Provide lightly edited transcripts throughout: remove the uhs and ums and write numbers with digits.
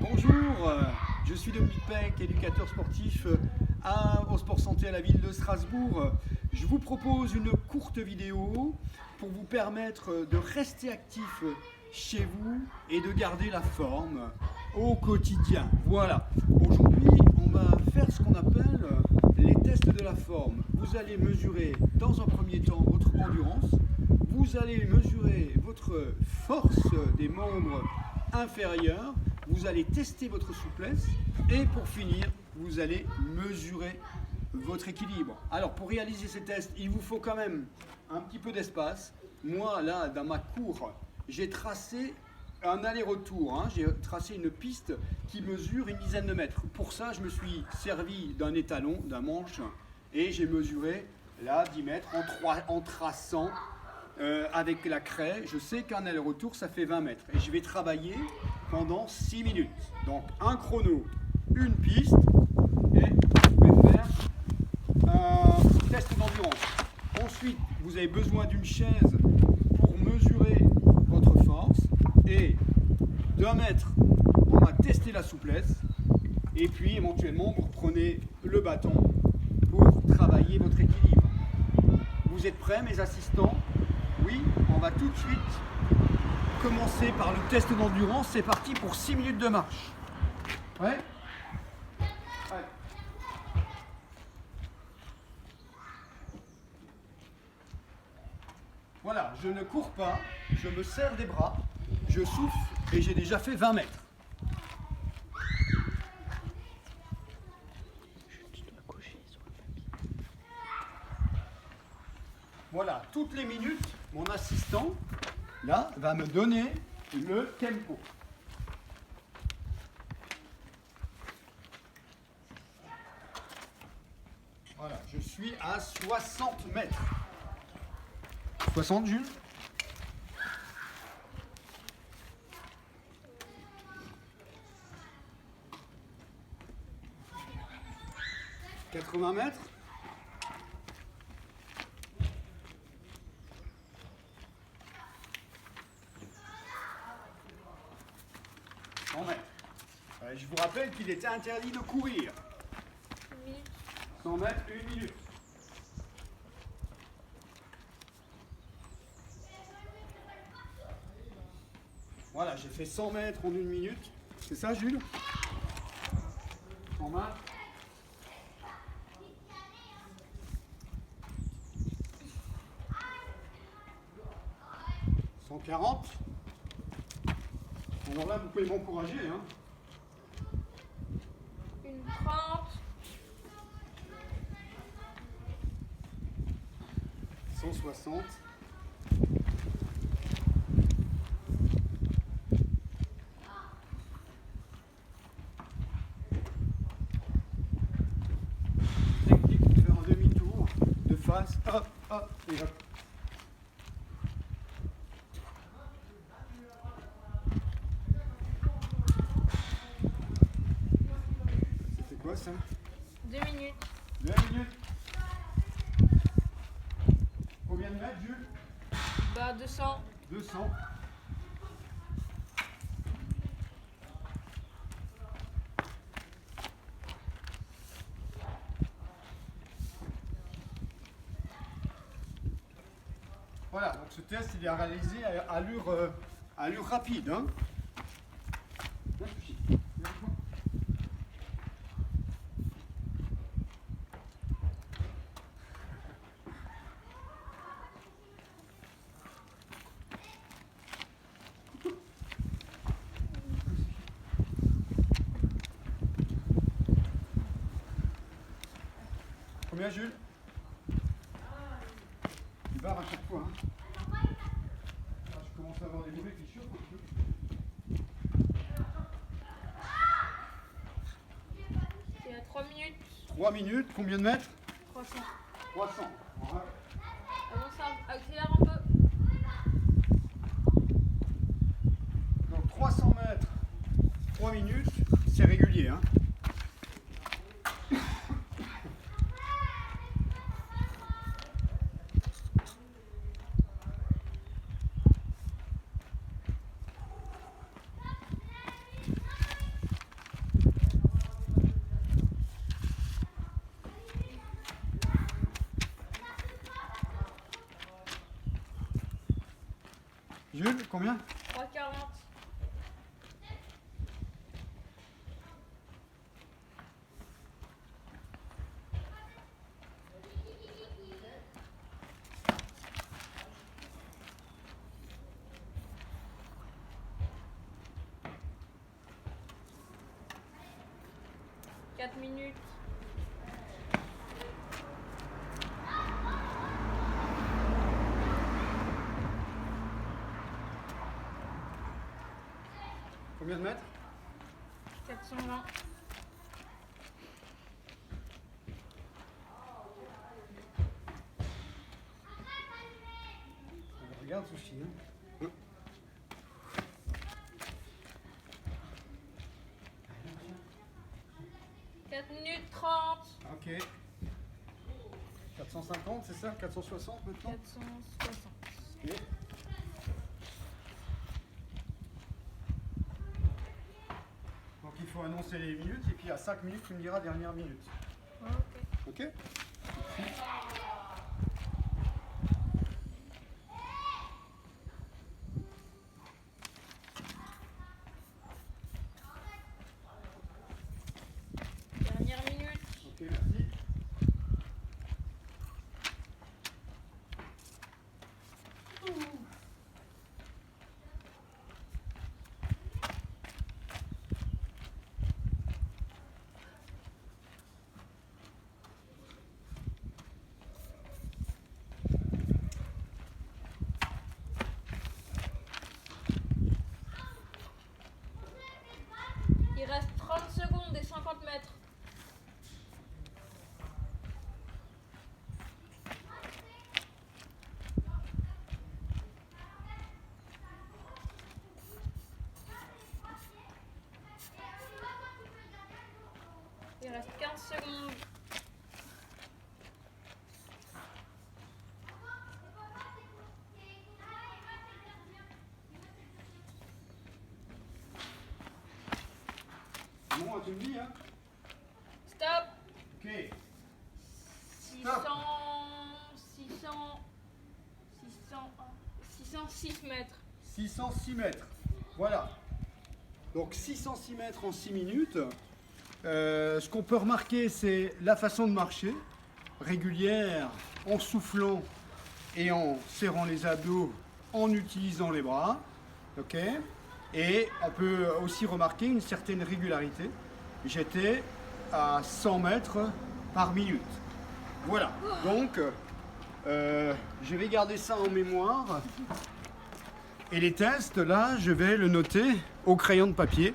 Bonjour, je suis Dominique Peck, éducateur sportif au Sport Santé à la ville de Strasbourg. Je vous propose une courte vidéo pour vous permettre de rester actif chez vous et de garder la forme au quotidien. Voilà, aujourd'hui on va faire ce qu'on appelle les tests de la forme. Vous allez mesurer dans un premier temps votre endurance, vous allez mesurer votre force des membres inférieurs, vous allez tester votre souplesse et pour finir, vous allez mesurer votre équilibre. Alors pour réaliser ces tests, il vous faut quand même un petit peu d'espace. Moi là, dans ma cour, j'ai tracé un aller-retour, j'ai tracé une piste qui mesure une dizaine de mètres. Pour ça, je me suis servi d'un étalon, d'un manche, et j'ai mesuré là 10 mètres en traçant avec la craie. Je sais qu'un aller-retour, ça fait 20 mètres. Et je vais travailler pendant 6 minutes. Donc un chrono, une piste, et je vais faire un test d'endurance. Ensuite, vous avez besoin d'une chaise pour mesurer votre force. Et d'un mètre, on va tester la souplesse. Et puis éventuellement, vous reprenez le bâton pour travailler votre équilibre. Vous êtes prêts, mes assistants? Oui, on va tout de suite commencer par le test d'endurance. C'est parti pour 6 minutes de marche. Ouais? Ouais. Voilà, je ne cours pas, je me serre des bras, je souffle et j'ai déjà fait 20 mètres. Voilà, toutes les minutes, mon assistant, là, va me donner le tempo. Voilà, je suis à 60 mètres. 60, Jules? « 80 mètres. 100 mètres. Je vous rappelle qu'il était interdit de courir. 100 mètres, 1 minute. Voilà, j'ai fait 100 mètres en 1 minute. C'est ça, Jules? 100 mètres. 140. Alors là, vous pouvez m'encourager. Une 30. 160. Technique pour faire un demi-tour de face. Hop, hop, et hop. C'est quoi ça? 2 minutes. 2 minutes. Combien de mètres, Jules? 200. 200. Voilà, donc ce test il est réalisé à allure rapide. Bien touché. Combien, Jules? Tu barres à chaque fois. Je commence à avoir des mauvais clichés. C'est à 3 minutes. 3 minutes, combien de mètres? 300. 300. Voilà. Avance, accélère un peu. Donc 300 mètres, 3 minutes, c'est régulier. combien? 3,40. Quatre minutes. Combien de mètres? 420. Regarde Sushi. Hein. 4 minutes 30. Ok. 450, c'est ça? 460 maintenant? 460. Ok. Donc il faut annoncer les minutes et puis à 5 minutes tu me diras dernière minute. Ok. Ok? Dernière minute. Ok, merci. Il reste 30 secondes et 50 mètres. Il reste 15 secondes. Bon, tu me dis, hein? Stop. Ok. 606 mètres. 606 mètres. Voilà. Donc 606 mètres en 6 minutes. Ce qu'on peut remarquer, c'est la façon de marcher, régulière, en soufflant et en serrant les abdos, en utilisant les bras. Ok. Et on peut aussi remarquer une certaine régularité. J'étais à 100 mètres par minute. Voilà. Donc, je vais garder ça en mémoire. Et les tests, là, je vais le noter au crayon de papier.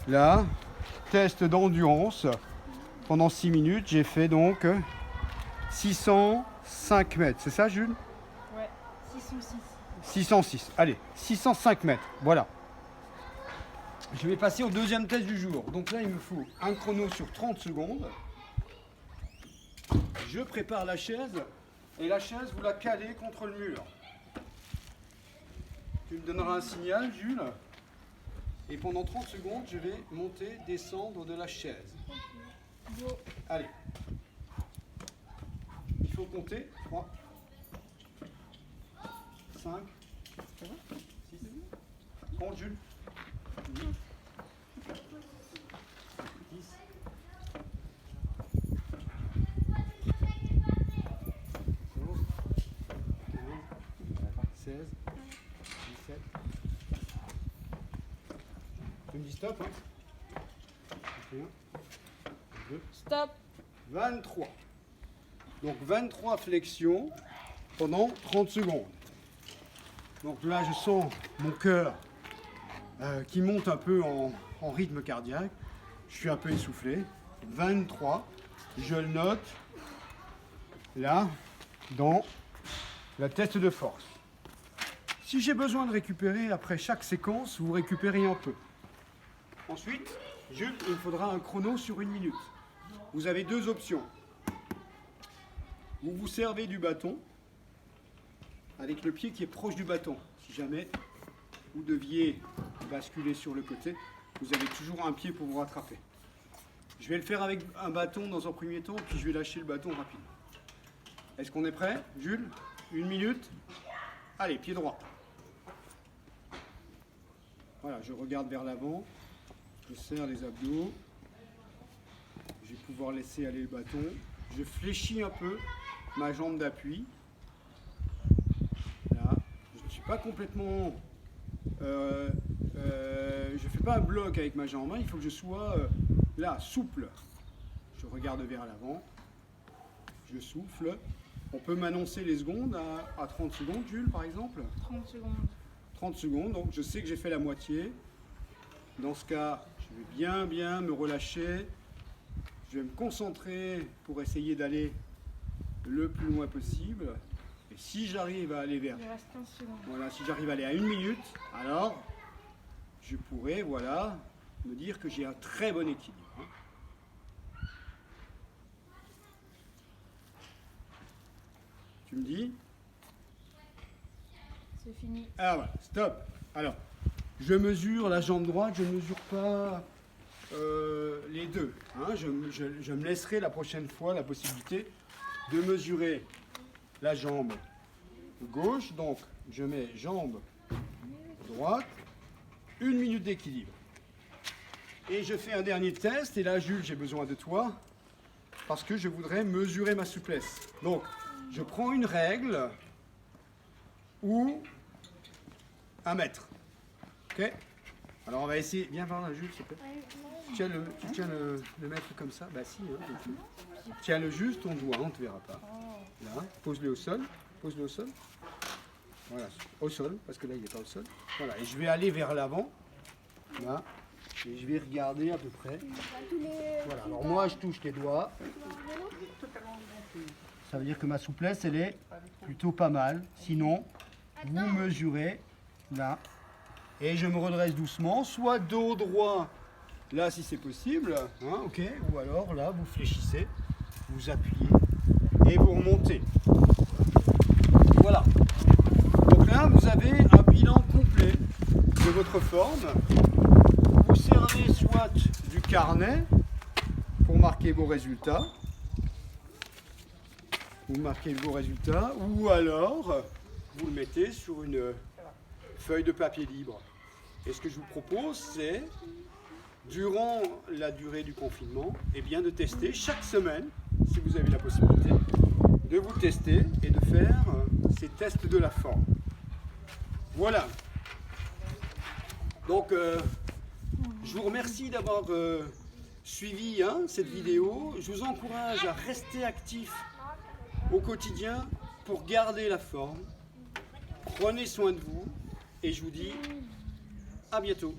Là, test d'endurance. Pendant 6 minutes, j'ai fait donc 605 mètres. C'est ça, Jules? Ouais, 606. 606. Allez, 605 mètres. Voilà. Je vais passer au deuxième test du jour. Donc là, il me faut un chrono sur 30 secondes. Je prépare la chaise. Et la chaise, vous la calez contre le mur. Tu me donneras un signal, Jules. Et pendant 30 secondes, je vais monter, descendre de la chaise. Go. Allez. Il faut compter. 3, 5, 6. Compte, Jules. 8, 10. 11, 15, 16, 17. Tu me dis stop, hein? 21, 22, Stop. 23. Donc 23 flexions pendant 30 secondes. Donc là, je sens mon cœur qui monte un peu en rythme cardiaque. Je suis un peu essoufflé. 23. Je le note là dans la test de force. Si j'ai besoin de récupérer après chaque séquence, vous récupérez un peu. Ensuite, Jules, il me faudra un chrono sur 1 minute. Vous avez deux options. Vous vous servez du bâton avec le pied qui est proche du bâton. Si jamais vous deviez basculer sur le côté, vous avez toujours un pied pour vous rattraper. Je vais le faire avec un bâton dans un premier temps, puis je vais lâcher le bâton rapidement. Est-ce qu'on est prêt, Jules? 1 minute. Allez, pied droit. Voilà, je regarde vers l'avant, je serre les abdos, je vais pouvoir laisser aller le bâton, je fléchis un peu ma jambe d'appui. Là, je ne suis pas complètement... je ne fais pas un bloc avec ma jambe, hein, il faut que je sois là, souple. Je regarde vers l'avant, je souffle. On peut m'annoncer les secondes à 30 secondes, Jules, par exemple. 30 secondes. 30 secondes, donc je sais que j'ai fait la moitié. Dans ce cas, je vais bien me relâcher. Je vais me concentrer pour essayer d'aller le plus loin possible. Et si j'arrive à aller vers... Il reste 15 secondes. Voilà, si j'arrive à aller à 1 minute, alors je pourrais, voilà, me dire que j'ai un très bon équilibre. Hein. Tu me dis? C'est fini. Ah voilà, stop. Alors, je mesure la jambe droite, je ne mesure pas les deux. Hein. Je me laisserai la prochaine fois la possibilité de mesurer la jambe gauche. Donc, je mets jambe droite, 1 minute d'équilibre. Et je fais un dernier test. Et là, Jules, j'ai besoin de toi parce que je voudrais mesurer ma souplesse. Donc, je prends une règle ou 1 mètre. Ok? Alors on va essayer. Viens voir là, Jules, s'il te plaît. Tu tiens le mètre comme ça? Bah si. Hein, tiens-le juste ton doigt, on ne te verra pas. Là, pose-le au sol. Pose-le au sol. Voilà, au sol, parce que là il n'est pas au sol. Voilà, et je vais aller vers l'avant. Là. Et je vais regarder à peu près. Voilà, alors moi je touche les doigts. Ça veut dire que ma souplesse, elle est plutôt pas mal. Sinon, vous mesurez là. Et je me redresse doucement, soit dos droit, là si c'est possible, hein, ok, ou alors là, vous fléchissez, vous appuyez et vous remontez. Voilà. Donc là, vous avez un bilan complet de votre forme. Vous servez soit du carnet pour marquer vos résultats, ou alors vous le mettez sur une feuille de papier libre. Et ce que je vous propose, c'est, durant la durée du confinement, eh bien, de tester chaque semaine, si vous avez la possibilité, de vous tester et de faire ces tests de la forme. Voilà. Donc, je vous remercie d'avoir suivi cette vidéo. Je vous encourage à rester actif au quotidien pour garder la forme. Prenez soin de vous et je vous dis à bientôt.